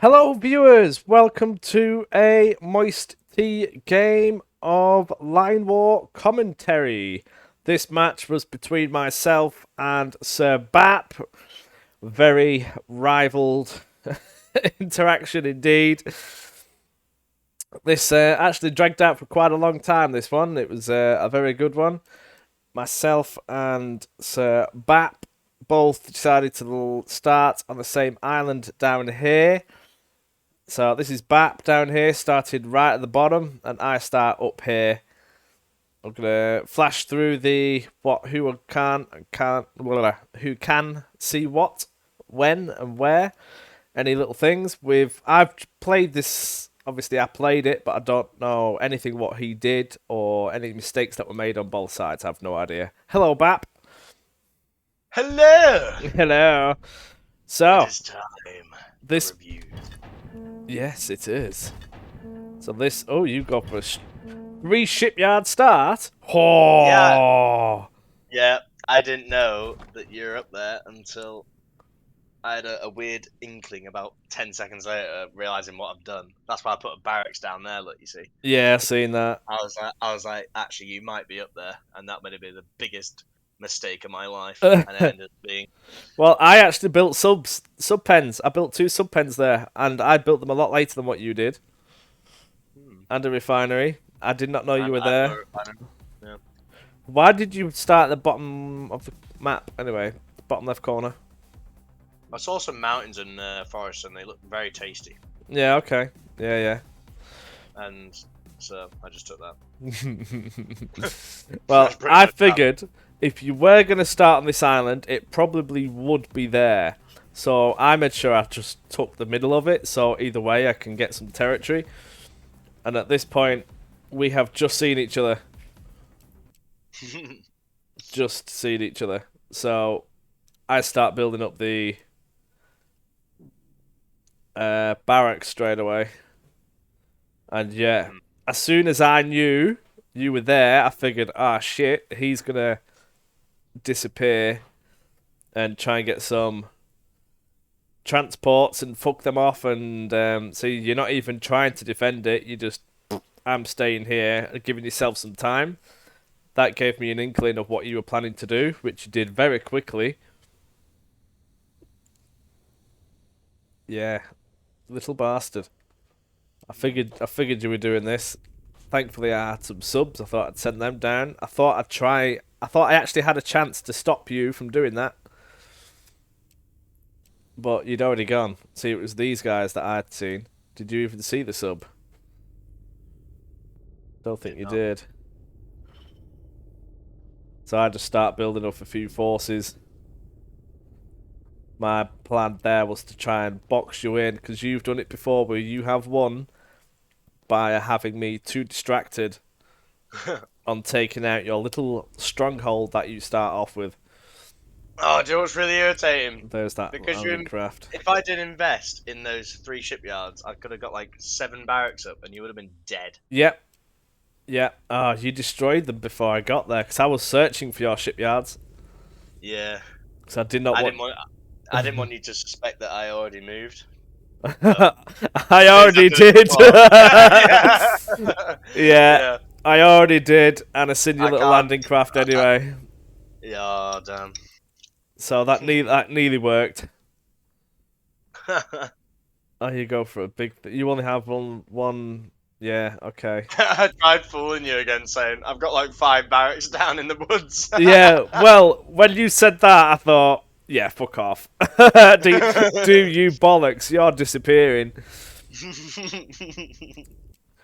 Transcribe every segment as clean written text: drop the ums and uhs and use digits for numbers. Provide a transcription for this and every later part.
Hello, viewers. Welcome to a MoisTea game of Line War commentary. This match was between myself and Sir Bap. Very rivaled interaction indeed. This actually dragged out for quite a long time. This one, it was a very good one. Myself and Sir Bap both decided to start on the same island down here. So this is Bap down here, started right at the bottom, and I start up here. I'm gonna flash through the who can see what, when, and where, any little things. I've played this. Obviously, I played it, but I don't know anything what he did or any mistakes that were made on both sides. I have no idea. Hello, Bap. Hello! Hello. So It is time this. for review. Yes, it is. So this. Oh, you go for a 3 shipyard start. Oh. Yeah, I didn't know that you're up there until I had a weird inkling about 10 seconds later, realising what I've done. That's why I put a barracks down there, look, you see. Yeah, seen that. I was like, actually, you might be up there, and that might have been the biggest mistake of my life, and it ended up being... Well, I actually built sub pens. I built 2 sub pens there, and I built them a lot later than what you did. And a refinery. I did not know you were there. Yeah. Why did you start at the bottom of the map, anyway? Bottom left corner. I saw some mountains and forests, and they looked very tasty. Yeah, okay. Yeah. And so I just took that. Well, I figured if you were going to start on this island, it probably would be there. So I made sure I just took the middle of it, so either way I can get some territory. And at this point, we have just seen each other. Just seen each other. So I start building up the barracks straight away. And yeah, as soon as I knew you were there, I figured, ah, shit, he's gonna disappear and try and get some transports and fuck them off. And so you're not even trying to defend it. You just, I'm staying here and giving yourself some time. That gave me an inkling of what you were planning to do, which you did very quickly. Yeah, little bastard. I figured you were doing this. Thankfully, I had some subs. I thought I'd send them down. I thought I'd try. I thought I actually had a chance to stop you from doing that. But you'd already gone. See, it was these guys that I'd seen. Did you even see the sub? Don't think you did. So I just start building up a few forces. My plan there was to try and box you in, because you've done it before where you have won by having me too distracted on taking out your little stronghold that you start off with. Oh, do you know what's really irritating? There's that Because craft. if I did invest in those 3 shipyards, I could have got like 7 barracks up, and you would have been dead. Yep. Yeah. Oh, you destroyed them before I got there, because I was searching for your shipyards. Yeah. Because I did not I didn't want you to suspect that I already moved. I already did. Yeah, I already did, and I seen your little landing craft anyway. Yeah, damn. So that nearly worked. Oh, you go for a big. You only have one. Yeah, okay. I tried fooling you again, saying I've got like 5 barracks down in the woods. Yeah, well, when you said that, I thought, yeah, fuck off. do you bollocks? You're disappearing.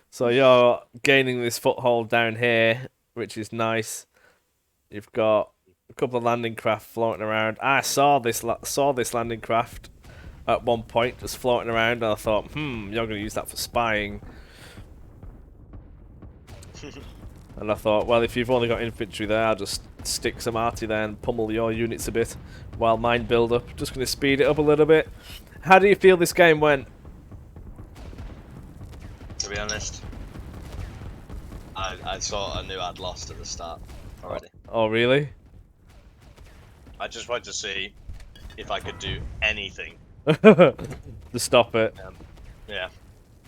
So you're gaining this foothold down here, which is nice. You've got a couple of landing craft floating around. I saw this landing craft at one point just floating around, and I thought, you're going to use that for spying. And I thought, well, if you've only got infantry there, I'll just stick some arty there and pummel your units a bit while mine build up. Just going to speed it up a little bit. How do you feel this game went? To be honest, I knew I'd lost at the start already. Oh, really? I just wanted to see if I could do anything to stop it. Yeah.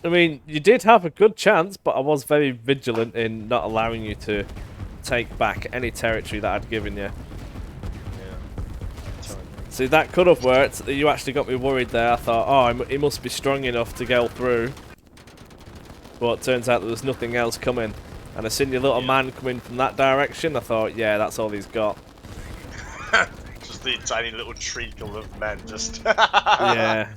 I mean, you did have a good chance, but I was very vigilant in not allowing you to take back any territory that I'd given you. Yeah. Totally. See, that could have worked. You actually got me worried there. I thought, oh, he must be strong enough to go through. But it turns out there was nothing else coming. And I seen your little Yeah. man coming from that direction. I thought, yeah, that's all he's got. Just the tiny little treacle of men, just. Yeah.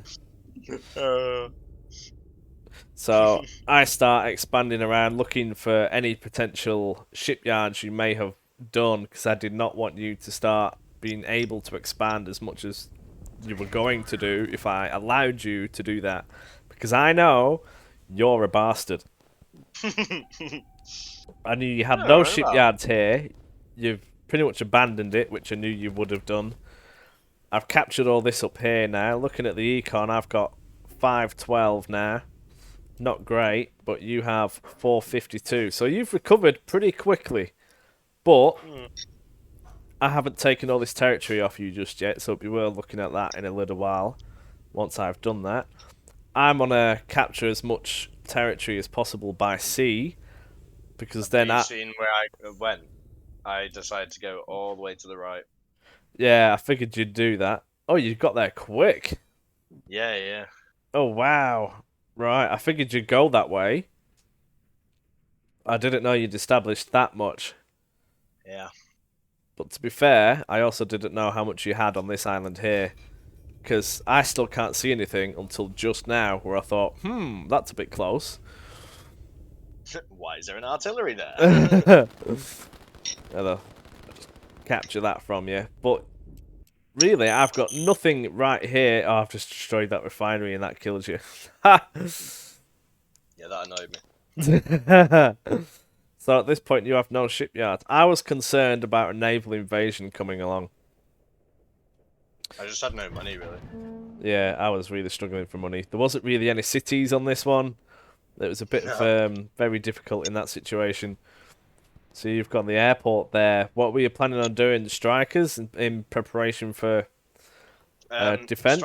So I start expanding around, looking for any potential shipyards you may have done, because I did not want you to start being able to expand as much as you were going to do if I allowed you to do that. Because I know you're a bastard. I knew you had no Alright, well. shipyards here. You've pretty much abandoned it, which I knew you would have done. I've captured all this up here now. Looking at the econ, I've got 512 now. Not great, but you have 452. So you've recovered pretty quickly. But I haven't taken all this territory off you just yet, so we will looking at that in a little while once I've done that. I'm going to capture as much territory as possible by sea, because then Have you seen where I went? I decided to go all the way to the right. yeah, I figured you'd do that. Oh, you got there quick. Yeah, yeah. Oh, wow. Right, I figured you'd go that way. I didn't know you'd established that much. Yeah. But to be fair, I also didn't know how much you had on this island here. Because I still can't see anything until just now, where I thought, that's a bit close. Why is there an artillery there? I'll just capture that from you. But really, I've got nothing right here. Oh, I've just destroyed that refinery and that killed you. Ha! Yeah, that annoyed me. So at this point, you have no shipyard. I was concerned about a naval invasion coming along. I just had no money, really. Yeah, I was really struggling for money. There wasn't really any cities on this one. It was a bit No. of very difficult in that situation. So you've got the airport there. What were you planning on doing? Strikers in preparation for defense?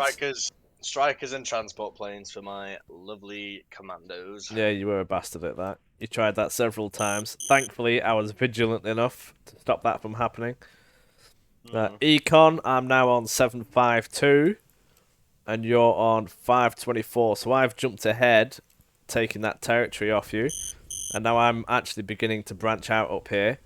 Strikers and transport planes for my lovely commandos. Yeah, you were a bastard at that. You tried that several times. Thankfully, I was vigilant enough to stop that from happening. Econ, I'm now on 752, and you're on 524. So I've jumped ahead, taking that territory off you, and now I'm actually beginning to branch out up here.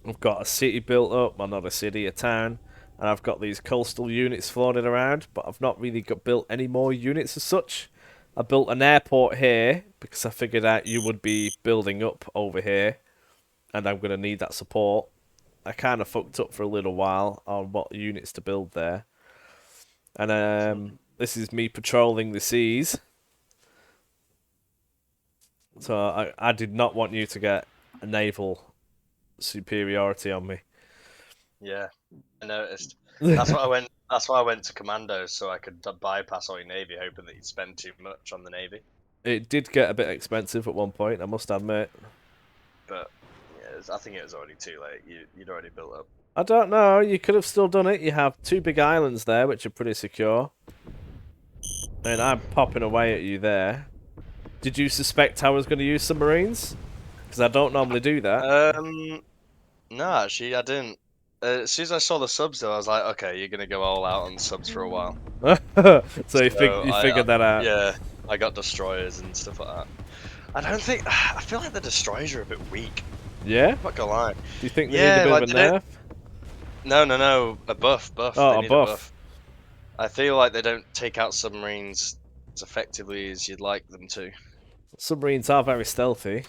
I've got a city built up, well, not a city, a town, and I've got these coastal units floating around, but I've not really built any more units as such. I built an airport here because I figured out you would be building up over here, and I'm going to need that support. I kind of fucked up for a little while on what units to build there. And this is me patrolling the seas. So I did not want you to get a naval superiority on me. Yeah, I noticed. That's what I went. That's why I went to commandos, so I could bypass all your navy, hoping that you'd spend too much on the navy. It did get a bit expensive at one point, I must admit. But yeah, I think it was already too late. You'd already built up. I don't know, you could have still done it. You have two big islands there, which are pretty secure. And I'm popping away at you there. Did you suspect I was going to use submarines? Because I don't normally do that. No, actually, I didn't. As soon as I saw the subs, though, I was like, okay, you're gonna go all out on subs for a while. So you figured that out. Yeah, I got destroyers and stuff like that. I don't think. I feel like the destroyers are a bit weak. Yeah? I'm not gonna lie. Do you think they Yeah, need a bit like of a nerf? No, a buff. Oh, They a need buff. I feel like they don't take out submarines as effectively as you'd like them to. Submarines are very stealthy.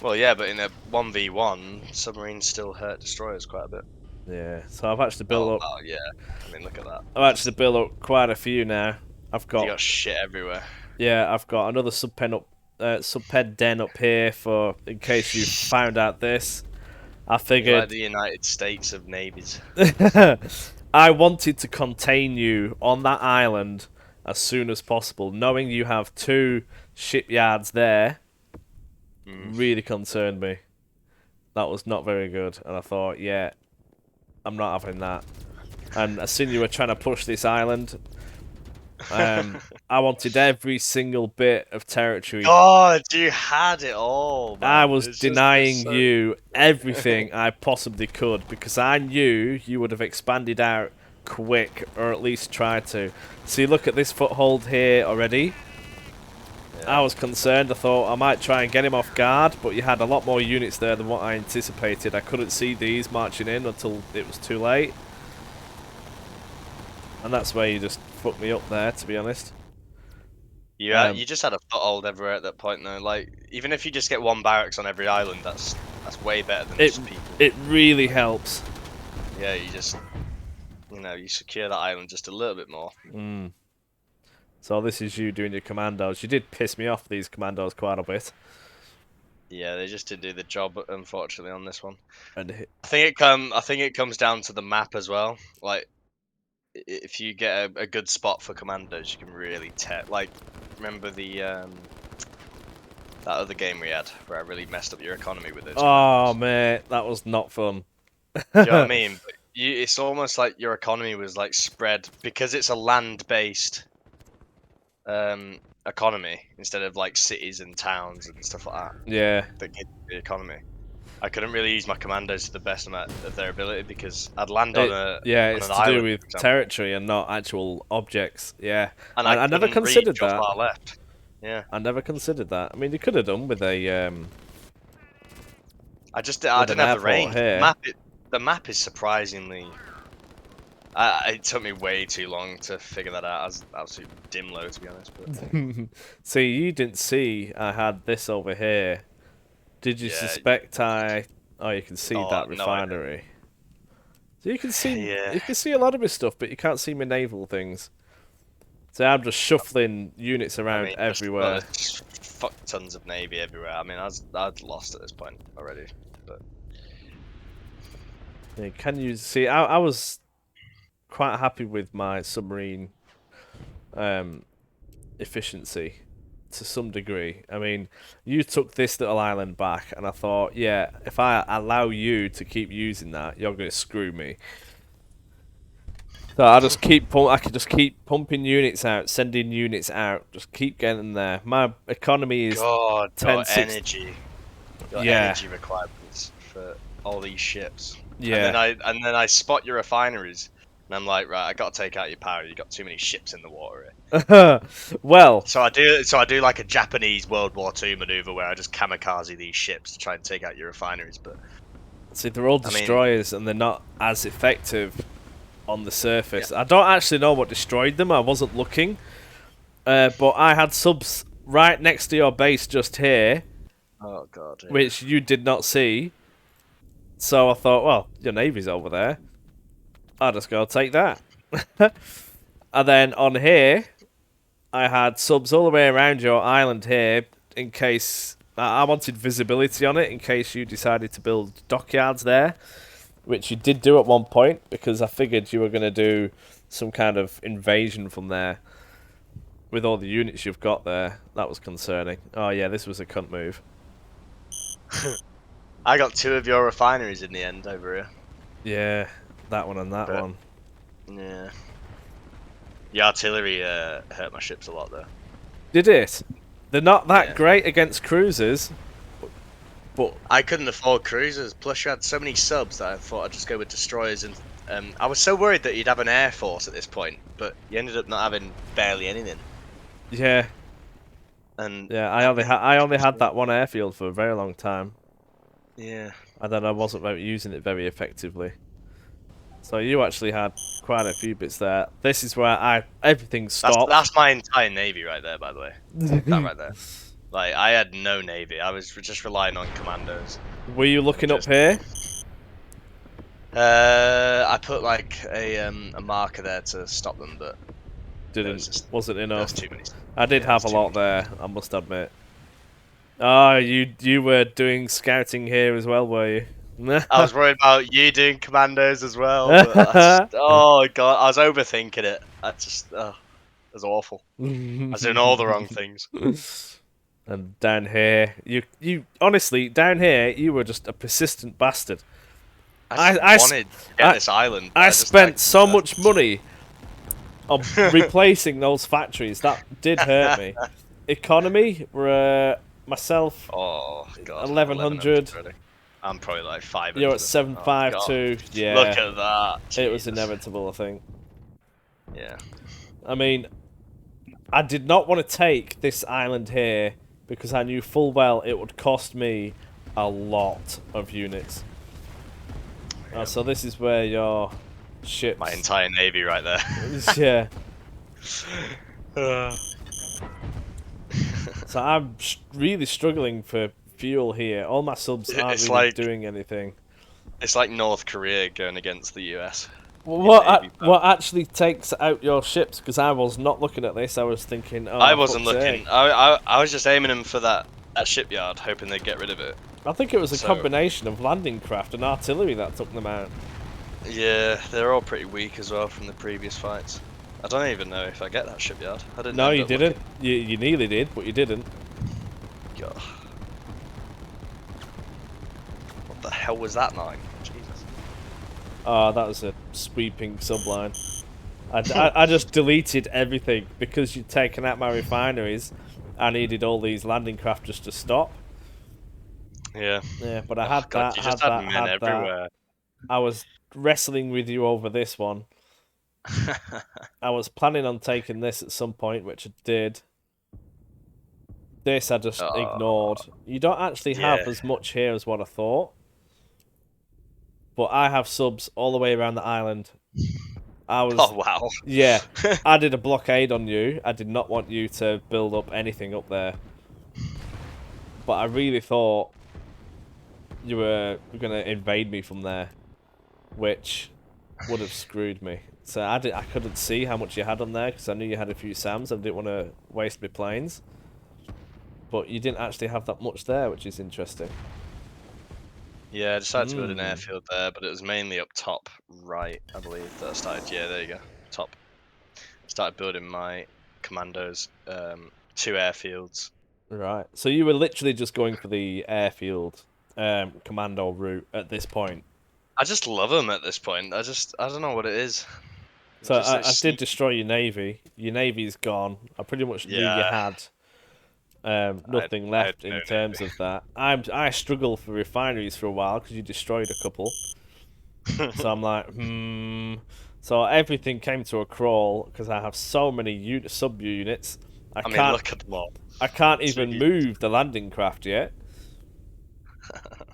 Well, yeah, but in a 1v1, submarines still hurt destroyers quite a bit. Yeah, so I've actually built up. Oh, yeah. I mean, look at that. I've actually built up quite a few now. You got shit everywhere. Yeah, I've got another subpen den up here for in case you found out this. I You're figured like the United States of navies. I wanted to contain you on that island as soon as possible, knowing you have two shipyards there. Really concerned me. That was not very good, and I thought, yeah, I'm not having that. And as soon as you were trying to push this island, I wanted every single bit of territory. God, you had it all, I man. was It's just it's denying so. you everything I possibly could because I knew you would have expanded out quick, or at least tried to. See, look at this foothold here already. I Yeah. was concerned. I thought I might try and get him off guard, but you had a lot more units there than what I anticipated. I couldn't see these marching in until it was too late. And that's where you just fucked me up there, to be honest. You just had a foothold everywhere at that point, though. Like, even if you just get one barracks on every island, that's way better than It just people. it really helps. Yeah, you secure that island just a little bit more. Mm. So this is you doing your commandos. You did piss me off, these commandos, quite a bit. Yeah, they just didn't do the job, unfortunately, on this one. And I think it comes down to the map as well. Like, if you get a good spot for commandos, you can really like, remember the that other game we had where I really messed up your economy with those oh commandos. mate, that was not fun. Do you know what I mean? But it's almost like your economy was like spread because it's a land-based economy instead of like cities and towns and stuff like that Yeah, that get the economy. I couldn't really use my commandos to the best amount of their ability because I'd land on it's an to do island, with for example, territory and not actual objects. Yeah, and I I never couldn't reach considered your that. far left. Yeah, I never considered that. I mean, you could have done I with an didn't have the airport range. here. The map is surprisingly. It took me way too long to figure that out. I was absolute dimlo, to be honest. But See, you didn't see I had this over here. Did you yeah, suspect I? Oh, you can see oh that no, I refinery. So yeah. you can see a lot of my stuff, but you can't see my naval things. So I'm just shuffling units I around mean, everywhere. there's fuck tons of navy everywhere. I mean, I'd lost at this point already. But Yeah, can you see? I was quite happy with my submarine um, efficiency to some degree. I mean, you took this little island back, and I thought, yeah, if I allow you to keep using that, you're going to screw me. So I could just keep pumping units out, sending units out, just keep getting there. My economy is God, 10, 6. your Yeah, energy requirements for all these ships, yeah. and then I spot your refineries, and I'm like, right, I got to take out your power. You got too many ships in the water here. Well, So I do like a Japanese World War II maneuver where I just kamikaze these ships to try and take out your refineries. But see, they're all I mean, destroyers, and they're not as effective on the yeah. surface. I don't actually know what destroyed them. I wasn't looking, but I had subs right next to your base just here, Oh God, yeah. which you did not see. So I thought, well, your navy's over there. I'll just go take that. And then on here, I had subs all the way around your island here in case I wanted visibility on it in case you decided to build dockyards there, which you did do at one point because I figured you were going to do some kind of invasion from there with all the units you've got there. That was concerning. Oh yeah, this was a cunt move. I got two of your refineries in the end over here. Yeah, that one and that But one. yeah, the artillery hurt my ships a lot though. Did it? They're not that Yeah. great against cruisers, but I couldn't afford cruisers. Plus, you had so many subs that I thought I'd just go with destroyers. And I was so worried that you'd have an air force at this point, but you ended up not having barely anything. yeah, And yeah. I only had that one airfield for a very long time, yeah, and then I wasn't using it very effectively. So you actually had quite a few bits there. This is where everything stopped. that's my entire navy right there. By the way, that right there. Like I had no navy. I was just relying on commandos. Were you looking up here? I put like a marker there to stop them, but Wasn't there enough. was too many. I did Yeah, have a there's too lot many. there, I must admit. Oh, you were doing scouting here as well, were you? I was worried about you doing commandos as well, but oh god, I was overthinking it. It was awful. I was doing all the wrong things. And down here, you honestly down here, you were just a persistent bastard. I just wanted to get this island. I spent so much money replacing those factories, that did hurt me. Economy, were myself Oh god, 1100 1100. already. I'm probably like You're at 500. Oh god, 752. look Yeah, at that. it was Jesus. inevitable, I think. Yeah. I mean, I did not want to take this island here because I knew full well it would cost me a lot of units. Yeah. So this is where your My ships. entire navy right there. Yeah. Uh, So I'm really struggling for fuel here. All my subs aren't it's really like doing anything. it's like North Korea going against the US in What navy power. what actually takes out your ships? Because I was not looking at this. I was thinking, I oh, wasn't fuck's sake. looking. I was just aiming them for that shipyard, hoping they'd get rid of it. I think it was a So combination of landing craft and artillery that took them out. yeah, they're all pretty weak as well from the previous fights. I don't even know if I get that shipyard. I didn't No, end you up didn't. looking. You nearly did, but you didn't. God. What the hell was that line? Jesus. Oh, that was a sweeping subline. I just deleted everything because you'd taken out my refineries. I needed all these landing craft just to stop. Yeah. Yeah, but I Oh had god, that, you had just had that, men had that. everywhere. I was wrestling with you over this one. I was planning on taking this at some point, which I did. This I just Oh, ignored. You don't actually yeah. have as much here as what I thought. But I have subs all the way around the island. I was, Oh wow. yeah, I did a blockade on you. I did not want you to build up anything up there. But I really thought you were going to invade me from there, which would have screwed me. So I couldn't see how much you had on there because I knew you had a few SAMs. I didn't want to waste my planes. But you didn't actually have that much there, which is interesting. Yeah, I decided to build an airfield there, but it was mainly up top right, I believe, that I started. Yeah, there you go. Top. Started building my commandos, 2 airfields. Right. So you were literally just going for the airfield commando route at this point. I just love them at this point. I don't know what it is. So Just I it's did destroy your navy. Your navy's gone. I pretty much knew you yeah. had nothing I had left no in terms of that. I struggled for refineries for a while because you destroyed a couple. navy. So I'm like, So everything came to a crawl because I have so many sub units. I I mean, can't look at them all. I can't even Jeez. move the landing craft yet.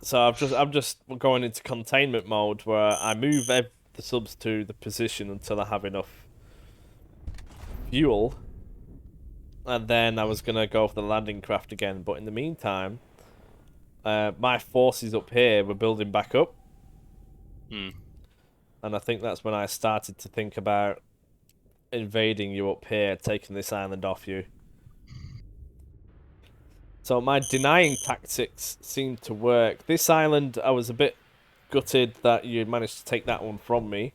So I'm just going into containment mode where I move the subs to the position until I have enough fuel, and then I was gonna go for the landing craft again. But in the meantime, my forces up here were building back up, Hmm. and I think that's when I started to think about invading you up here, taking this island off you. So my denying tactics seemed to work. This island, I was a bit gutted that you managed to take that one from me.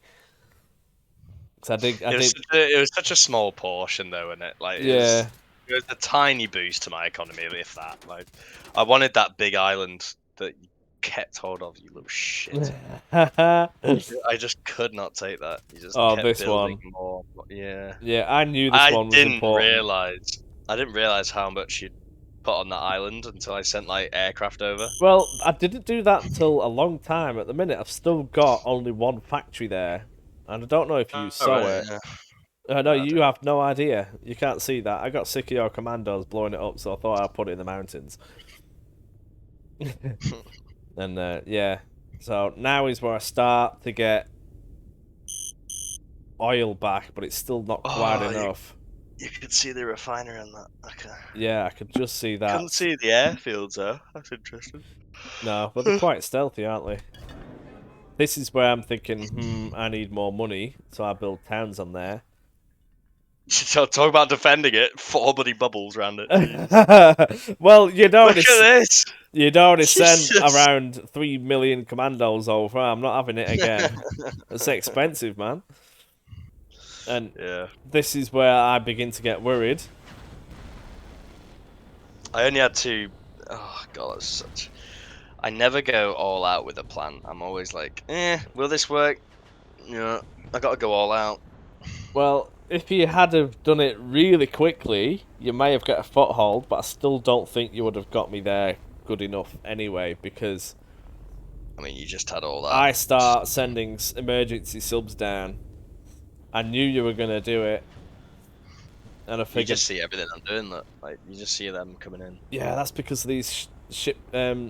Cause I did, It was such a small portion though, wasn't it? Like yeah. it was a tiny boost to my economy, if that. Like I wanted that big island that you kept hold of, you little shit. I just could not take that. You just Oh, kept this building one. more. Yeah. Yeah, I knew this one was important. I didn't realize how much you'd put on that island until I sent like aircraft over. Well, I didn't do that until a long time. At the minute, I've still got only one factory there, and I don't know if you saw Alright, it. yeah. No, No, I you don't. have no idea. You can't see that. I got sick of your commandos blowing it up, so I thought I'd put it in the mountains. And yeah, so now is where I start to get oil back, but it's still not quite Oh, enough. you could see the refinery on that. Okay. Yeah, I could just see Couldn't that. see the airfields though. That's interesting. No, but they're quite stealthy, aren't they? This is where I'm thinking, I need more money, so I build towns on there. So talk about defending it. 4 bloody bubbles around it. Jesus. Well, Look at this. you'd already sent Jesus. around 3 million commandos over. I'm not having it again. It's expensive, man. And Yeah. this is where I begin to get worried. I only had to. Oh god, that's such. I never go all out with a plan. I'm always like, will this work? Yeah, I gotta go all out. Well, if you had have done it really quickly, you may have got a foothold, but I still don't think you would have got me there good enough anyway, because I mean, you just had all that. I start sending emergency subs down. I knew you were gonna do it, and I You figured, just see everything I'm doing. That like you just see them coming in. yeah, that's because of these ship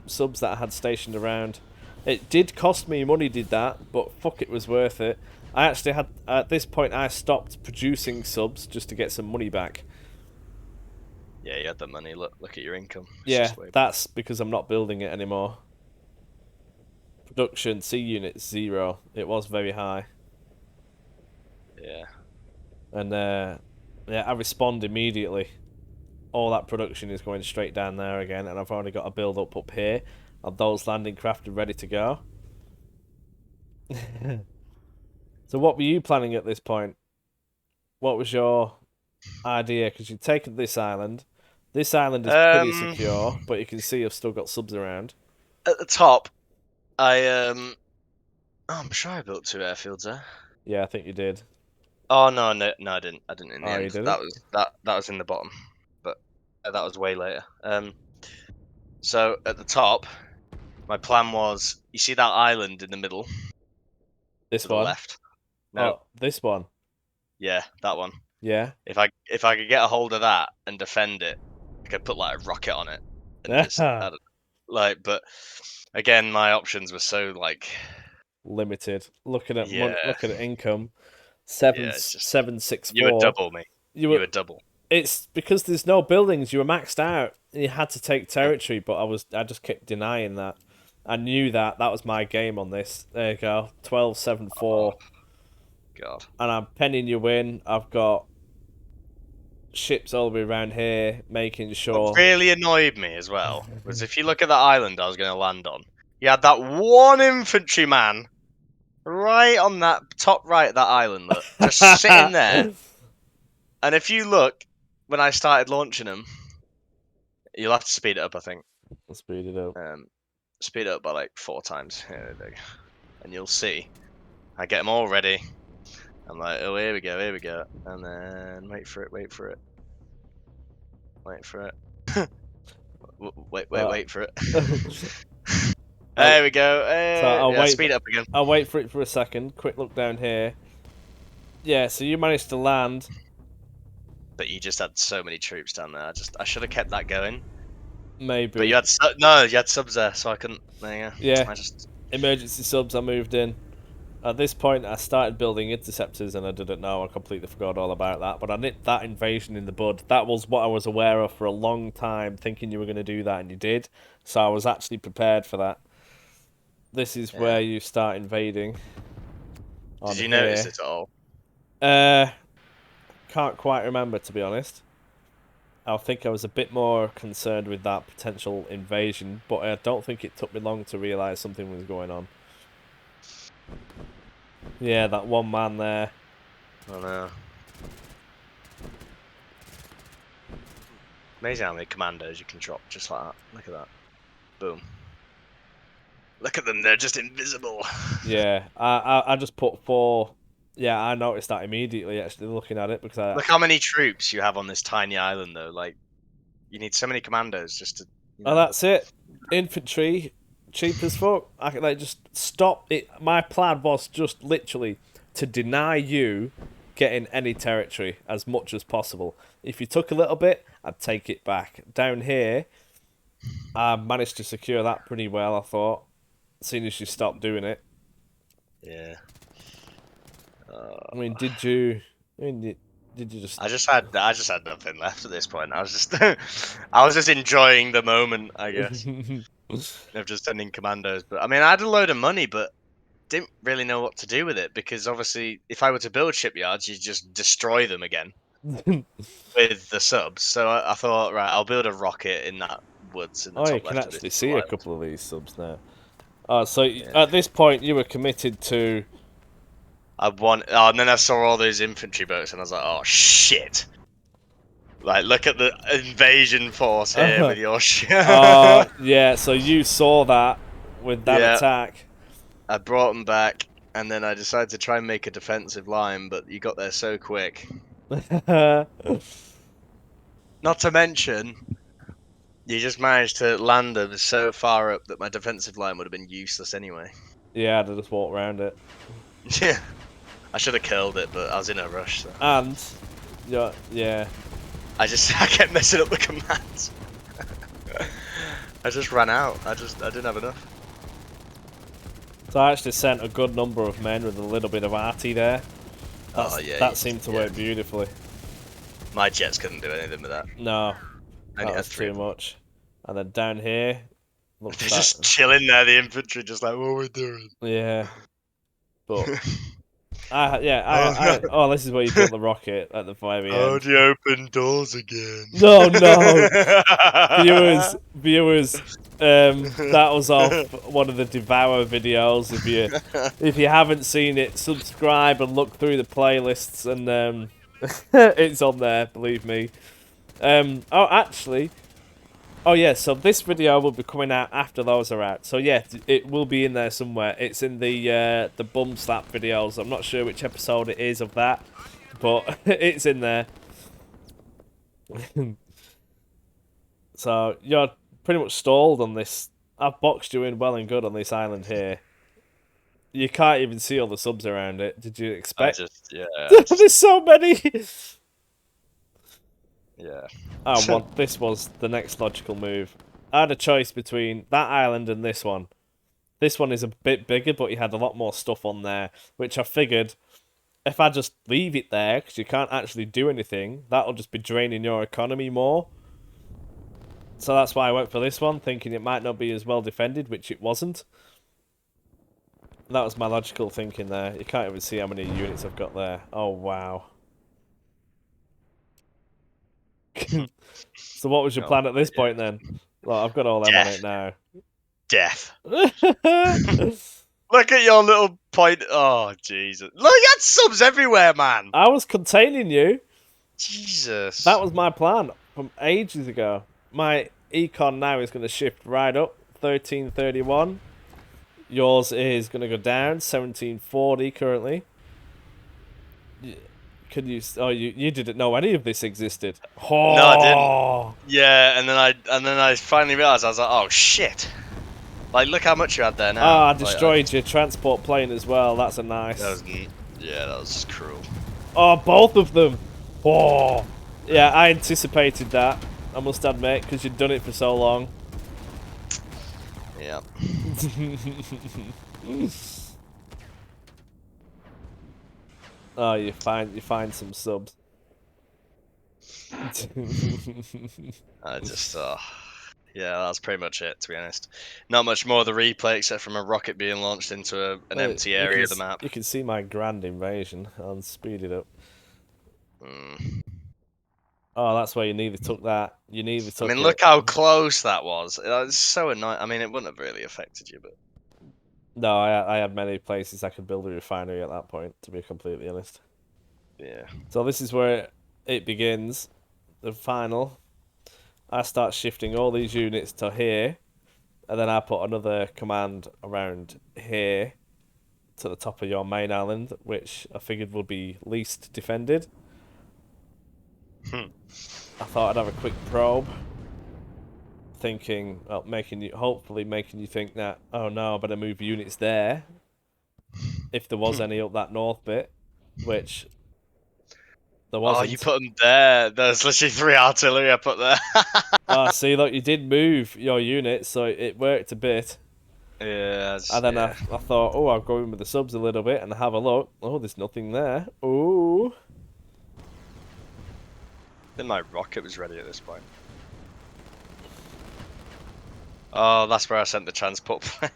subs that I had stationed around. It did cost me money, did that, but fuck, it was worth it. I actually had at this point I stopped producing subs just to get some money back. Yeah, you had the money. Look at your income. It's Yeah, just way better. that's because I'm not building it anymore. Production C unit 0. It was very high, Yeah. and yeah, I respond immediately. All that production is going straight down there again, and I've already got a build up here, and those landing craft are ready to go. So, what were you planning at this point? What was your idea? Because you've taken this island. This island is pretty Um, secure, but you can see I've still got subs around. at the top, I. Oh, I'm sure I built 2 airfields there. Yeah, I think you did. Oh no, I didn't. I didn't in the Oh, you end. That didn't? was that was in the bottom, but that was way later. So at the top, my plan was, you see that island in the middle This to the one? left? No, Oh, this one. yeah, that one. Yeah. If I could get a hold of that and defend it, I could put like a rocket on it and just like. But again, my options were so like, Limited. Looking at yeah, money, looking at income, yeah. It's just seven six you were four. double me. You You were. were double. It's because there's no buildings. You were maxed out. You had to take territory, but I just kept denying that. I knew that was my game on this. There you go, 12-7-4, Oh God. and I'm penning you in. I've got ships all the way around here, making What sure. really annoyed me as well was, if you look at the island I was going to land on, you had that one infantryman right on that top right of that island, look, just sitting there. And if you look, when I started launching them, you'll have to speed it up, I think. Speed it up. Speed it up by like 4 times. Here we go. And you'll see. I get them all ready. I'm like, oh, here we go, here we go. And then wait for it, wait for it, wait for it. Right. Wait for it. I'll, There we go. so I'll Yeah, wait. speed it up again. I'll wait for it for a second. Quick look down here. Yeah, so you managed to land. But you just had so many troops down there. I should have kept that going. Maybe. But you had no, you had subs there, so I couldn't. There you go. Yeah. I just Emergency subs. I moved in. At this point, I started building interceptors, and I didn't know. I completely forgot all about that. But I nipped that invasion in the bud. That was what I was aware of for a long time, thinking you were going to do that, and you did. So I was actually prepared for that. This is yeah. where you start invading. Did you Here. notice it at all? Can't quite remember, to be honest. I think I was a bit more concerned with that potential invasion, but I don't think it took me long to realise something was going on. Yeah, that one man there. I know. Amazing how many commandos you can drop just like that. Look at that. Boom. Look at them, they're just invisible. Yeah, I just put 4. Yeah, I noticed that immediately, actually, looking at it, because Look how many troops you have on this tiny island, though. Like, you need so many commandos just to, Oh, that's it. Infantry, cheap as fuck. I can, like, just stop it. My plan was just literally to deny you getting any territory as much as possible. If you took a little bit, I'd take it back. Down here, I managed to secure that pretty well, I thought, as soon as you stopped doing it. Yeah. I mean, did you? I mean, did you just? I just had nothing left at this point. I was just I was just enjoying the moment, I guess, of just sending commandos. But I mean, I had a load of money, but didn't really know what to do with it, because obviously, if I were to build shipyards, you just destroy them again with the subs. So I thought, right, I'll build a rocket in that woods in the Oh, you top can left of this actually see little a island. couple of these subs now. So Yeah. at this point, you were committed to. And then I saw all those infantry boats, and I was like, oh shit! Like, look at the invasion force here with your ship. Yeah. So you saw that with that Yeah, attack. I brought them back, and then I decided to try and make a defensive line, but you got there so quick. Not to mention, you just managed to land them so far up that my defensive line would have been useless anyway. Yeah, I just walk around it. Yeah, I should have killed it, but I was in a rush, so And, yeah. I kept messing up the commands. I just ran out. I didn't have enough. So I actually sent a good number of men with a little bit of arty there. Oh yeah, That seemed to work beautifully. My jets couldn't do anything with that. No, I that only had was 3 too of them. much. And then down here, looks They're that. just chilling there, the infantry, just like, what are we doing? Yeah, but Oh, oh, this is where you built the rocket at the very how end. do you open doors again? No, no, viewers, that was off one of the Devour videos. If you haven't seen it, subscribe and look through the playlists, and it's on there. Believe me. Oh, actually, oh yeah. So this video will be coming out after those are out. So yeah, it will be in there somewhere. It's in the bum slap videos. I'm not sure which episode it is of that, but it's in there. So you're pretty much stalled on this. I've boxed you in well and good on this island here. You can't even see all the subs around it. Did you expect? There's so many. Yeah. This was the next logical move. I had a choice between that island and this one. This one is a bit bigger, but you had a lot more stuff on there, which I figured if I just leave it there, because you can't actually do anything, that'll just be draining your economy more. So that's why I went for this one, thinking it might not be as well defended, which it wasn't. That was my logical thinking there. You can't even see how many units I've got there. Oh, wow. So what was your plan at this point then? Well, I've got all them on it now. Death. Look at your little point. Oh, Jesus. Look, you had subs everywhere, man. I was containing you. Jesus. That was my plan from ages ago. My econ now is going to shift right up. 1331. Yours is going to go down. 1740 currently. Could you? Oh, you didn't know any of this existed. Oh. No, I didn't. Yeah, and then I finally realized I was like, oh shit. Like, look how much you had there now. Ah, I destroyed your transport plane as well. That's a nice. That was cruel. Oh, both of them. Oh, yeah. I anticipated that. I must admit, because you'd done it for so long. Yeah. Oh, you find some subs. Yeah, that's pretty much it, to be honest. Not much more of the replay except from a rocket being launched into an empty area of the map. You can see my grand invasion. I'll speed it up. Oh, that's why you neither took that. You neither took I mean, look how close that was. It's so annoying. I mean, it wouldn't have really affected you, but... No, I had many places I could build a refinery at that point, to be completely honest. Yeah. So this is where it begins. The final. I start shifting all these units to here, and then I put another command around here to the top of your main island, which I figured would be least defended. I thought I'd have a quick probe, thinking, well, hopefully making you think that, oh no, I better move units there, if there was any up that north bit, which there wasn't. Oh, you put them there. There's literally 3 artillery I put there. Oh, see, look, you did move your units, so it worked a bit. Yeah. And then I thought, oh, I'll go in with the subs a little bit and have a look. Oh, there's nothing there. Ooh. Then my rocket was ready at this point. Oh, that's where I sent the transport plane.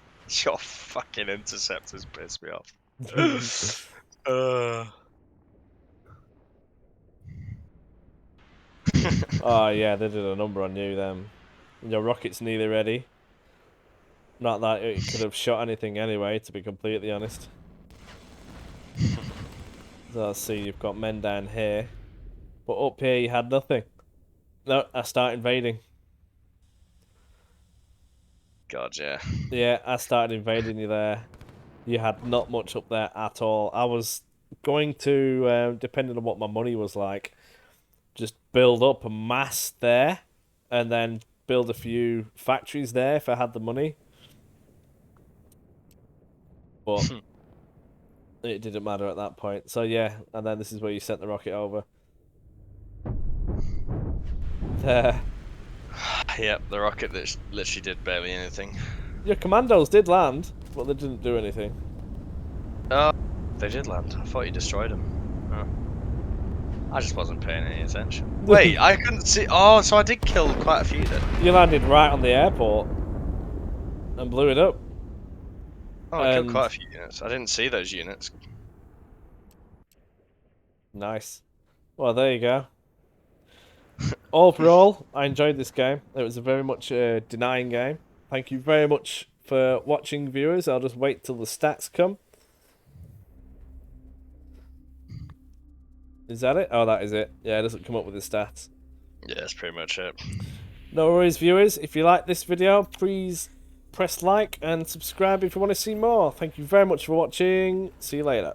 Your fucking interceptors pissed me off. Oh, yeah, they did a number on you, them. Your rocket's nearly ready. Not that it could have shot anything anyway, to be completely honest. So let's see, you've got men down here. But up here you had nothing. No, I start invading. God, yeah. Yeah, I started invading you there. You had not much up there at all. I was going to, depending on what my money was like, just build up a mass there, and then build a few factories there if I had the money. But it didn't matter at that point. So yeah, and then this is where you sent the rocket over. There. Yep, the rocket that literally did barely anything. Your commandos did land, but they didn't do anything. Oh, they did land. I thought you destroyed them. Oh. I just wasn't paying any attention. Wait, I couldn't see. Oh, so I did kill quite a few then. You landed right on the airport and blew it up. Oh, I killed And quite a few units. I didn't see those units. nice. Well, there you go. Overall, I enjoyed this game. It was a very much denying game. Thank you very much for watching, viewers. I'll just wait till the stats come. Is that it? Oh, that is it. Yeah, it doesn't come up with the stats. Yeah, that's pretty much it. No worries, viewers. If you like this video, please press like and subscribe if you want to see more. Thank you very much for watching. See you later.